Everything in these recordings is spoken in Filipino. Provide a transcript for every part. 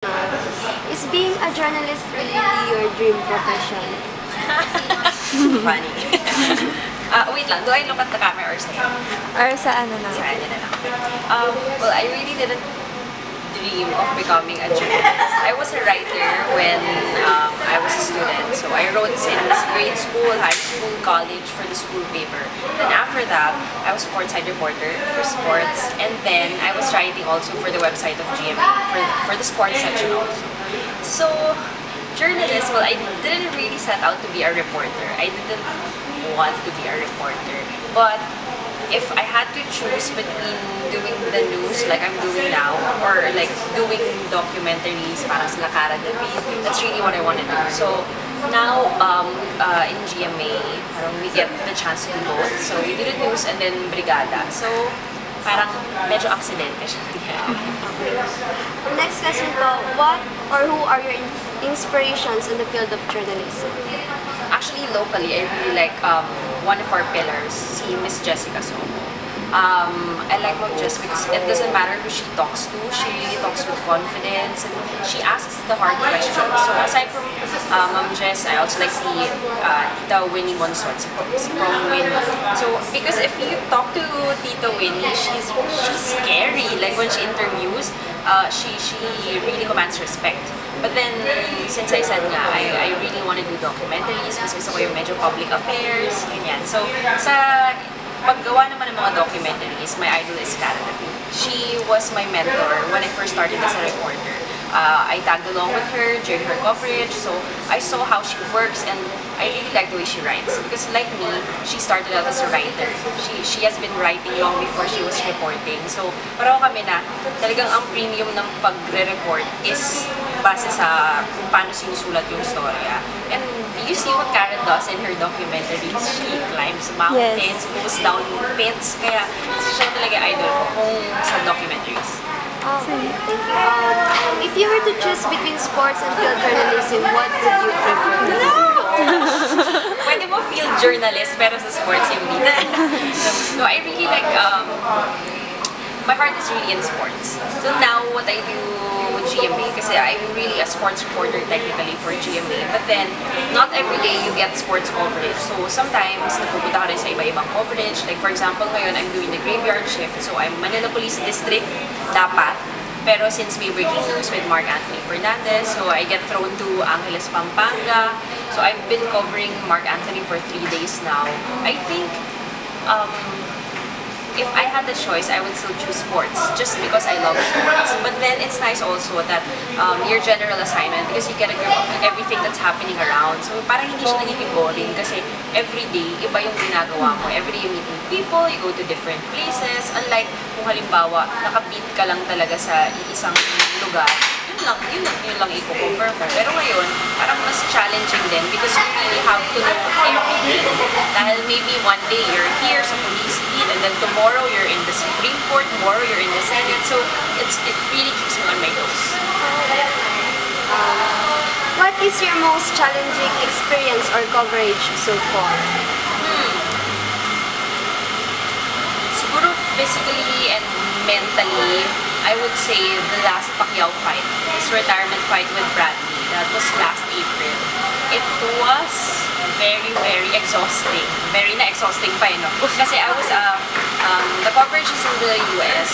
Is being a journalist really your dream profession? Funny. Wait lang, do I look at the camera or sa'yo? Or sa ano na? Sa kanya na lang. Well, I really didn't dream of becoming a journalist. I was a writer when I was a student. So I wrote since grade school, high school, college for the school paper. Then after that, I was sports side reporter for sports. And then I was writing also for the website of GMA, for the sports section also. So, journalist, well, I didn't really set out to be a reporter. I didn't want to be a reporter. But if I had to choose between doing the news like I'm doing now or like doing documentaries parang sila Cara David, that's really what I want to do. So now in GMA, parang we get the chance to do both. So we did news and then Brigada. So parang medyo aksidente siya. Next question po, what or who are your inspirations in the field of journalism? Actually, locally, I really like one of our pillars, si Miss Jessica Soho. I like Mom Jess because it doesn't matter who she talks to, she really talks with confidence and she asks the hard questions. So aside from Mom Jess, I also like si Tita Winnie Monson, si Prof Winnie. So because if you talk to Tita Winnie, she's scary. Like when she interviews, she really commands respect. But then, since I said nga, I really want to do documentaries, mas gusto ko yung medyo public affairs, ganyan. So, sa paggawa naman ng mga documentaries, my idol is Cara David. She was my mentor when I first started as a reporter. I tagged along with her during her coverage, so I saw how she works and I really like the way she writes. Because like me, she started out as a writer. She has been writing long before she was reporting. So pareho kami na talagang ang premium ng pagre-report is base sa kung paano sinusulat yung storya. And you see what Cara does in her documentaries. She climbs mountains, goes down pits. Kaya siya talaga idol ko kung sa documentaries. Thank you. If you were to choose between sports and field journalism, what would you prefer? No! Pwede mo field journalist pero sa sports yung dito. No, I really like, my heart is really in sports. So now what I do GMA, kasi I'm really a sports reporter technically for GMA, but then not every day you get sports coverage. So sometimes napupunta ka rin sa iba-ibang coverage. Like for example, ngayon I'm doing the graveyard shift, so I'm Manila Police District dapat. Pero since may breaking news with Mark Anthony Fernandez, so I get thrown to Angeles, Pampanga. So I've been covering Mark Anthony for 3 days now. I think if I had the choice, I would still choose sports just because I love sports. But then it's nice also that your general assignment, because you get a grip of everything that's happening around. So parang hindi siya nagiging boring kasi every day, iba yung ginagawa mo. Every day you meet new people, you go to different places. Unlike kung halimbawa, nakabit ka lang talaga sa iisang lugar, yun lang i-cover mo. Pero ngayon, parang mas challenging din because you really have to know everything. Dahil maybe one day you're here sa police beat and then tomorrow you're in the Supreme Court, tomorrow you're in the Senate. So it really keeps me on my toes. What is your most challenging experience or coverage so far? Siguro physically and mentally, I would say the last Pacquiao fight, his retirement fight with Bradley. That was last April. It was very, very exhausting. Very na-exhausting pa, no? Kasi I was, the coverage is in the US.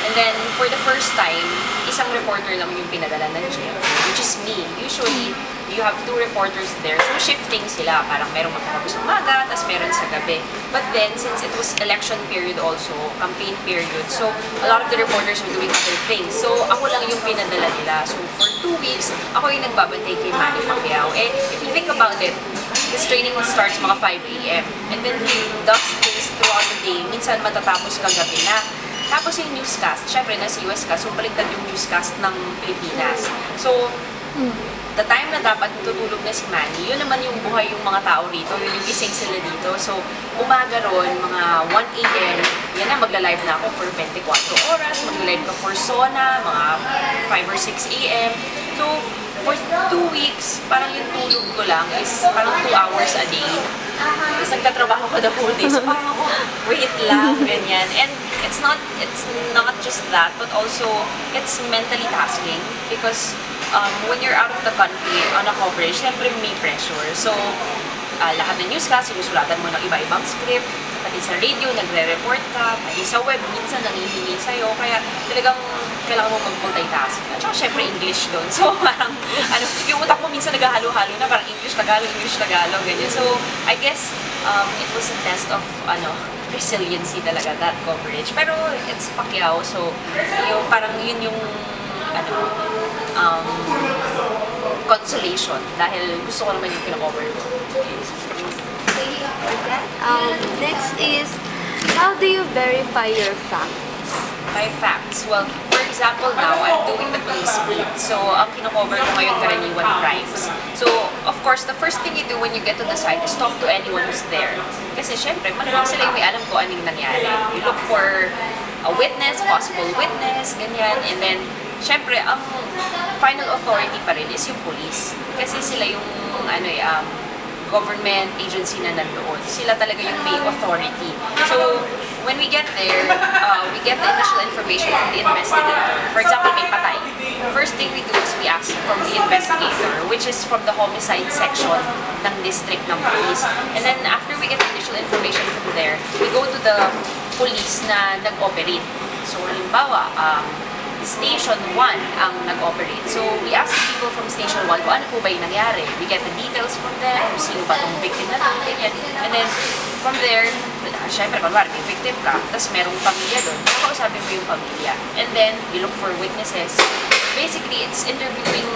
And then, for the first time, isang reporter lang yung pinadala ng gym, which is me. Usually, you have 2 reporters there. So, shifting sila. Parang merong magkakabos sa umaga, tapos meron sa gabi. But then, since it was election period also, campaign period, so a lot of the reporters were doing other things. So, ako lang yung pinadala nila. So, for 2 weeks, ako yung nagbabantay kay Manny Pacquiao. Eh, if you think about it, his training starts mga 5 AM. And then, he does things throughout the day. Minsan, matatapos kagabi na. Tapos yung newscast, syempre nasa US ka, so baliktad yung newscast ng Pilipinas. So, the time na dapat tutulog na si Manny, yun naman yung buhay yung mga tao rito, yun yung gising sila dito. So, umaga ron, mga 1 AM, yan na, magla-live na ako for 24 oras, magla-live ka for SONA, mga 5 or 6 AM. So, for 2 weeks, parang yung tulog ko lang is parang 2 hours a day. Tapos nagtatrabaho ko the whole day. So parang ako, wait lang, ganyan. And it's not just that, but also it's mentally tasking because when you're out of the country on a coverage, syempre may pressure. So, lahat ng newscast, sinusulatan mo ng iba-ibang script, pati sa radio, nagre-report ka, pati sa web, minsan nangihingi sa'yo, kaya talagang kailangan mo mag-multitask. At saka syempre English doon. So parang, yung utak mo minsan naghahalo-halo na, parang English, Tagalog, ganyan. So I guess it was a test of, resiliency talaga, that coverage. Pero it's Pacquiao, so yung, parang yun yung, consolation dahil gusto ko naman yung pinakover ko. Next is, how do you verify your facts? My facts? Well, for example now, I'm doing the police beat. So, ang kinocover ko ngayon karaniwan crimes. So, of course, the first thing you do when you get to the site is talk to anyone who's there. Kasi syempre, malamang sila yung may alam ko anong nangyari. You look for a witness, possible witness, ganyan. And then, syempre, ang final authority pa rin is yung police. Kasi sila yung, government agency na nandoon. Sila talaga yung may authority. So, when we get there, we get the initial information from the investigator. For example, may patay. The first thing we do is we ask from the investigator, which is from the homicide section ng district ng police. And then, after we get the initial information from there, we go to the police na nag-operate. So, halimbawa, Station 1 ang nag-operate. So, we ask people from Station 1 kung ano po ba yung nangyari. We get the details from them, kung sino ba itong victim na ito, ganyan. And then, from there, syempre, kunwari, may victim ka, tapos merong pamilya doon, kakausapin mo yung pamilya. And then, we look for witnesses. Basically, it's interviewing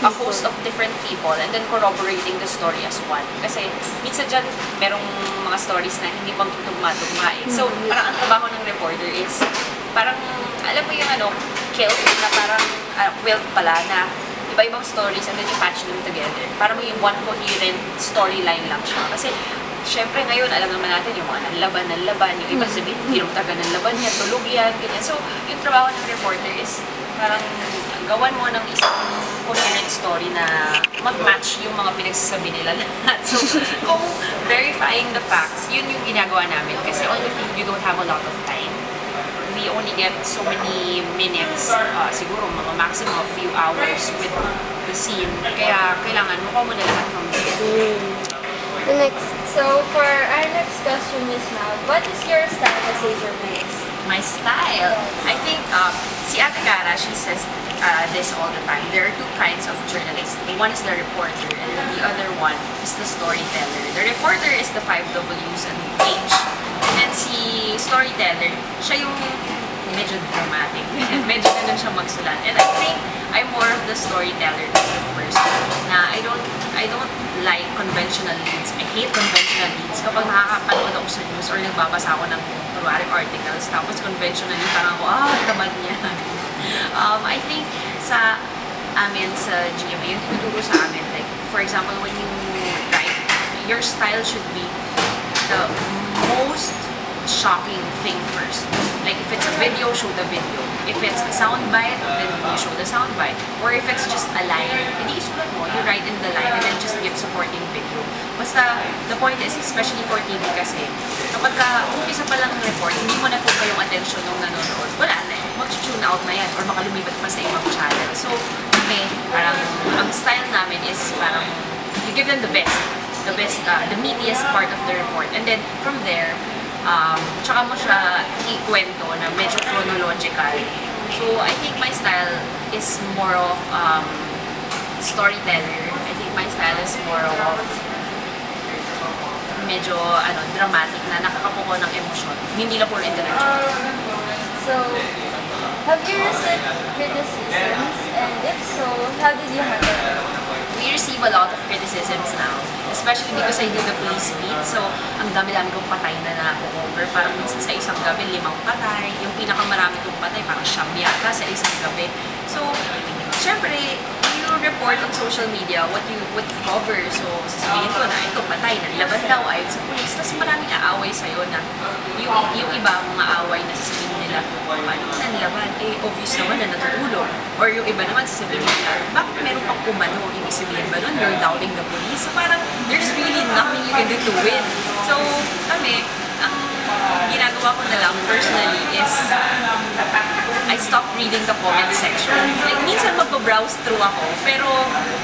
a host of different people and then corroborating the story as one. Kasi, minsan dyan, merong mga stories na hindi bang tugma-tugma eh. So, parang ang trabaho ng reporter is, parang, alam mo yung kilt na parang quilt pala na iba-ibang stories and then you patch them together. Para may one coherent storyline lang siya. Kasi, syempre ngayon, alam naman natin yung mga nanlaban, yung iba sabihin, hindi rin taga nanlaban yan, tulog yan, ganyan. So, yung trabaho ng reporter is parang gawan mo ng isang coherent story na mag-match yung mga pinagsasabi nila lahat. So, kung verifying the facts, yun yung ginagawa namin. Kasi on the field, you don't have a lot of time. We only get so many minutes, siguro mga maximum of few hours with the scene. Kaya kailangan mo muna lahat from there. The next, so for our next question, Miss Mal, what is your style as a journalist? My style? I think si Ate Cara, she says this all the time. There are two kinds of journalists. One is the reporter and the other one is the storyteller. The reporter is the 5 W's and H. And then si storyteller, siya yung medyo dramatic. Medyo ganun siya magsulat. And I think I'm more of the storyteller type of person. Na I don't like conventional leads. I hate conventional leads. Kapag nakakapanood ako sa news or nagbabasa ako ng articles, tapos conventionally parang ako, tamad niya. I think sa amin sa GMA, yung tinuturo sa amin, like, for example, when you write, your style should be the most shocking thing first. Like, if it's a video, show the video. If it's a soundbite, then you show the soundbite. Or if it's just a line, hindi isulat mo, you write in the line and then just give supporting video. Basta, the point is, especially for TV kasi, kapag umpisa pa lang ng report, hindi mo natupa yung attention ng nanonood, wala na eh. Mag-tune out na yan or makalumipat pa sa ibang channel. So, parang, ang style namin is parang, you give them the best, the meatiest part of the report. And then, from there, tsaka mo siya ikwento na medyo chronological. So, I think my style is more of storyteller. I think my style is more of medyo dramatic na nakakapuko ng emosyon. Hindi lang puro intellectual. So, have you received criticisms? And if so, how did you handle it? We receive a lot of criticisms now, especially because I do the police beat. So, ang dami-dami kong patay na na-cover. Parang minsan sa isang gabi, 5 patay. Yung pinakamarami kong patay, parang 9 yata sa isang gabi. So, syempre, you report on social media what you cover. So, sasabihin ko na ito patay, nanlaban daw ayon sa police. Tapos maraming aaway sa'yo na yung iba mga aaway na sasabihin nila, paano nanlaban? Eh, obvious naman na natutulog. Or yung iba naman sasabihin nila, bakit meron pang umano? Ibig sabihin ba nun, you're doubting the police? So, parang there's really nothing you can do to win. So, kami, ang ginagawa ko na lang personally is I stopped reading the comment section. Like, minsan magpo-browse through ako, pero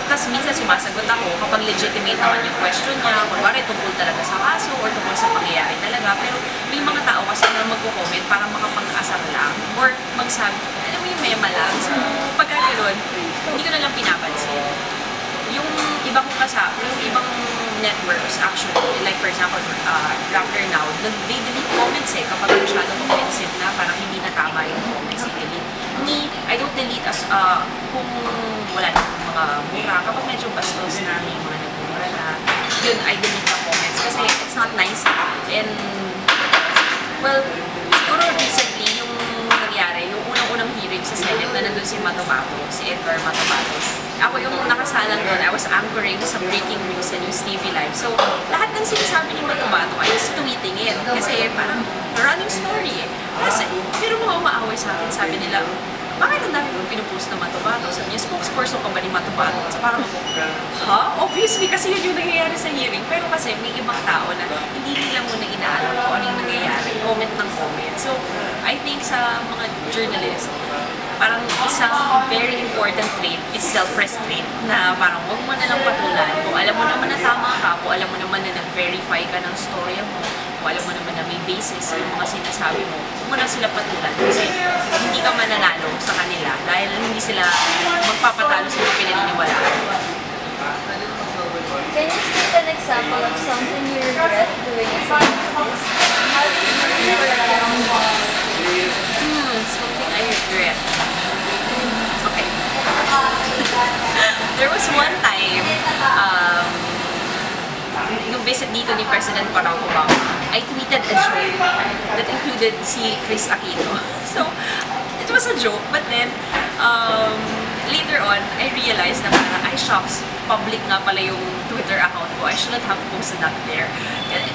tas minsan sumasagot ako kapag legitimate naman yung question niya, kunwari tungkol talaga sa kaso or tungkol sa pangyayari talaga. Pero may mga tao kasi na magko-comment para makapag-asar lang or magsabi, alam mo yung mema lang. So, pagka gano'n, hindi ko na lang pinapansin. Yung ibang networks actually, like for example, Rappler Now, they delete comments kapag masyadong offensive na, parang hindi na tama yung comments, they delete. Me, I don't delete as kung wala na mga mura, kapag medyo bastos na may mga nagmura na, yun, I delete the comments kasi it's not nice. And, well, siguro recently, yung nangyari, yung unang-unang hearing sa Senate na nandun si Edgar Matobato. Ako yung nakasalang doon, I was anchoring sa breaking news sa News TV Live. So, lahat ng sinasabi ni Matobato, I was tweeting it. Kasi parang running story eh. Kasi, pero mga umaaway sa akin, sabi nila, bakit ang dami mong pinupost na Matobato? Sabi niya, spokesperson ka ba ni Matobato? So parang ako, ha? Obviously, kasi yun yung nangyayari sa hearing. Pero kasi may ibang tao na hindi nila muna inaalam kung ano yung nangyayari. Comment ng comment. So, I think sa mga journalist, parang isang very important trait is self-restraint na parang huwag mo na lang patulan. Kung alam mo naman na tama ka, kung alam mo naman na nag-verify ka ng storya mo, kung alam mo naman na may basis yung mga sinasabi mo, huwag mo na sila patulan kasi hindi ka mananalo sa kanila dahil hindi sila magpapatalo sa mga pinaniniwalaan. Can you state an example of something you regret doing as a journalist? How do you overcome Something I regret. Okay. There was one time, yung visit dito ni President Barack Obama, I tweeted a joke that included si Chris Aquino. So, it was a joke, but then, later on, I realized na parang, ay shocks, public nga pala yung Twitter account ko. I shouldn't have posted that there.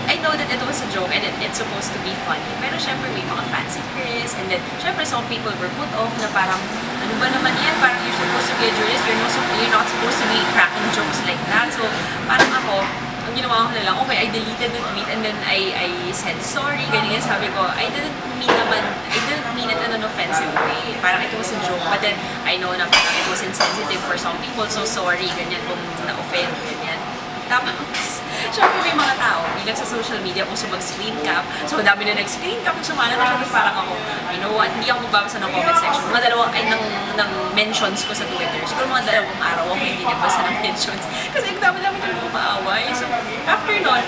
I know that it was a joke and it's supposed to be funny. Pero syempre may mga fancy Chris and then syempre some people were put off na parang ano ba naman yan? Parang you're supposed to be a journalist, you're not supposed to be cracking jokes like that. So parang ako, ang ginawa ko na lang, okay, I deleted the tweet and then I said sorry, ganyan. Sabi ko, I didn't mean it in an offensive way. Parang it was a joke, but then I know na parang it was insensitive for some people, so sorry, ganyan kung na-offend, ganyan. Tapos, syempre may mga tao, bilang sa social media, kung mag-screen cap, so dami na nag-screen cap, sumala na siya, parang ako, you know what, hindi ako magbabasa ng comment section. Mga dalawang, ng mentions ko sa Twitter. Siguro mga dalawang araw ako hindi nagbasa ng mentions. Kasi ang dami-dami na maaway. So, after nun,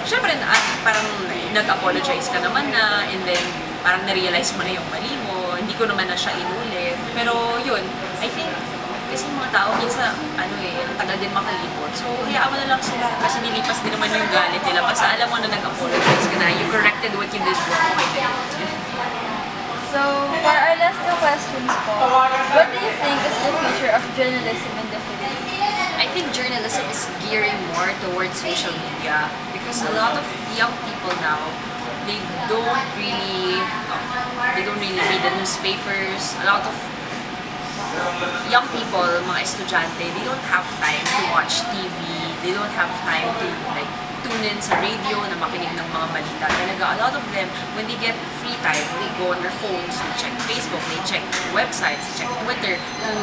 syempre, parang nag-apologize ka naman na, and then, parang na-realize mo na yung mali mo, hindi ko naman na siya inulit. Pero yun, I think, kasi mga tao, minsan, ang tagal din makalimot. So, hayaan mo na lang sila kasi nilipas din naman yung galit nila. Basta alam mo na nag-apologize ka na, you corrected what you did wrong. Okay, So, for our last two questions po, what do you think is the future of journalism in the Philippines? I think journalism is gearing more towards social media because a lot of young people now, they don't really read the newspapers. A lot of young people, mga estudyante, they don't have time to watch TV. They don't have time to like tune in sa radio na makinig ng mga balita. Talaga, a lot of them, when they get free time, they go on their phones, they check Facebook, they check websites, they check Twitter to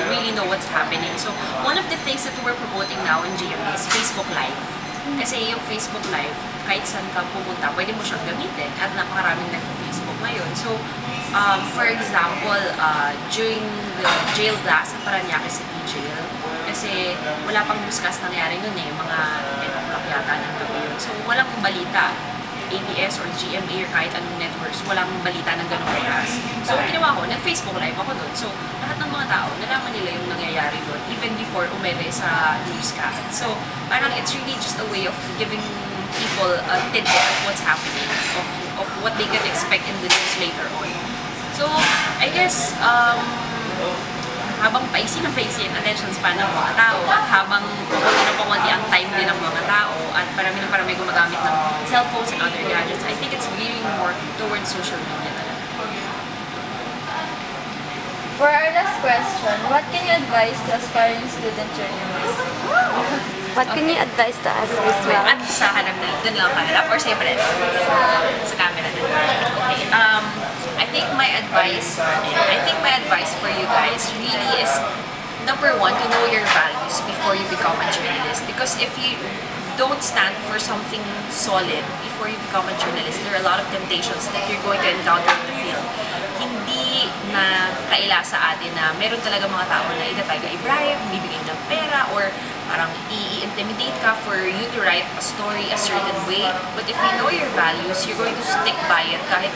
really know what's happening. So, one of the things that we're promoting now in GMA is Facebook Live. Kasi yung Facebook Live, kahit saan ka pumunta, pwede mo siyang gamitin at napakaraming nag-Facebook ngayon. So, for example, during the jail blast sa Parañaque City Jail, kasi wala pang newscast nangyari nun mga 10 o'clock yata ng gabi yun. So, walang balita. ABS or GMA or kahit anong networks, walang balita ng ganong oras. So, ginawa ko, nag-Facebook Live ako doon. So, lahat ng mga tao, nalaman nila yung nangyayari doon, even before umere sa newscast. So, parang it's really just a way of giving people a tidbit of what's happening, of what they can expect in the news later on. So, I guess, habang paiksi ng paiksi ang attention span ng mga tao at habang pakunti na pakunti ang time din ng mga tao at parami na parami gumagamit ng cellphones and other gadgets, I think it's veering more towards social media talaga. For our last question, what can you advise to aspiring student journalists? What can you advise to us, Miss Mel? At sa harap na doon lang kaharap or sa iba sa camera na. Okay. I think my advice for you guys really is number one, to know your values before you become a journalist. Because if you don't stand for something solid before you become a journalist, there are a lot of temptations that you're going to encounter in the field. Hindi na kaila sa atin na meron talaga mga tao na itataga i-bribe, bibigyan ng pera, or parang i-intimidate ka for you to write a story a certain way. But if you know your values, you're going to stick by it kahit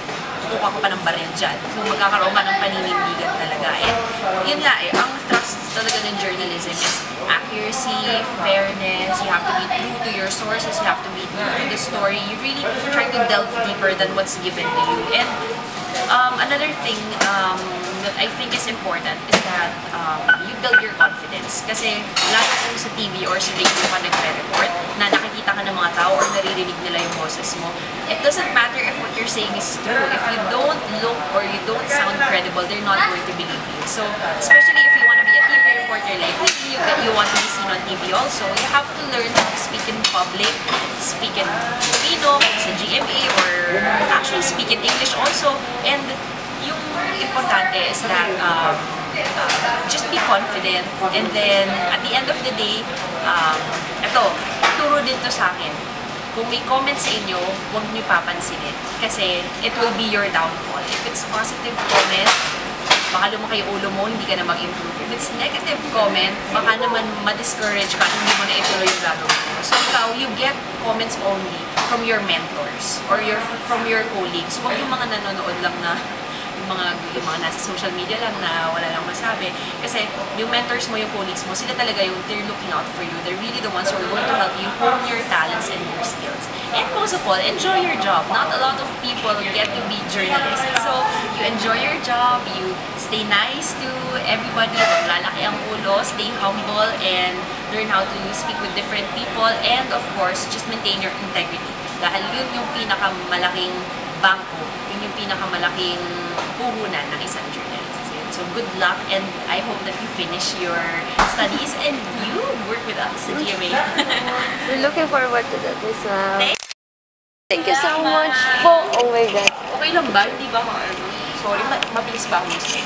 tutuka ka pa ng baril dyan. So magkakaroon ka ng paninindigan talaga. And yun nga ang thrust talaga ng journalism is accuracy, fairness, you have to be true to your sources, you have to be true to the story. You really try to delve deeper than what's given to you. And another thing that I think is important is that you build your confidence. Kasi lalo kung sa TV or sa radio ka nagre-report na nakikita ka ng mga tao or naririnig nila yung boses mo, it doesn't matter if what you're saying is true. If you don't look or you don't sound credible, they're not going to believe you. So, especially if you want to be a TV reporter, like you want to be seen on TV also, you have to learn how to speak in public, speak in Filipino, sa GMA, or actually speak in English also. And yung importante is that just be confident, and then at the end of the day, ito, turo din to sa akin. Kung may comments sa inyo, huwag niyo papansinin kasi it will be your downfall. If it's positive comment, baka lumaki yung ulo mo, hindi ka na mag-improve. If it's negative comment, baka naman ma-discourage ka, hindi mo na ituloy yung gagawin mo. So ikaw, you get comments only from your mentors or from your colleagues. Huwag yung mga nanonood lang na yung mga nasa social media lang na wala lang masabi. Kasi yung mentors mo, yung colleagues mo, sila talaga yung they're looking out for you. They're really the ones who are going to help you hone your talents and your skills. And most of all, enjoy your job. Not a lot of people get to be journalists. So, you enjoy your job, you stay nice to everybody, huwag lalaki ang ulo, stay humble, and learn how to speak with different people, and of course, just maintain your integrity. Dahil yun yung pinakamalaking bangko, yun yung pinakamalaking puhunan ng isang journalist. So good luck, and I hope that you finish your studies and you work with us at GMA. We're looking forward to that, Miss Mel. Thank you so much po. Oh my God. Okay lang ba? Hindi ba ako, sorry, mabilis ba ako mag-say?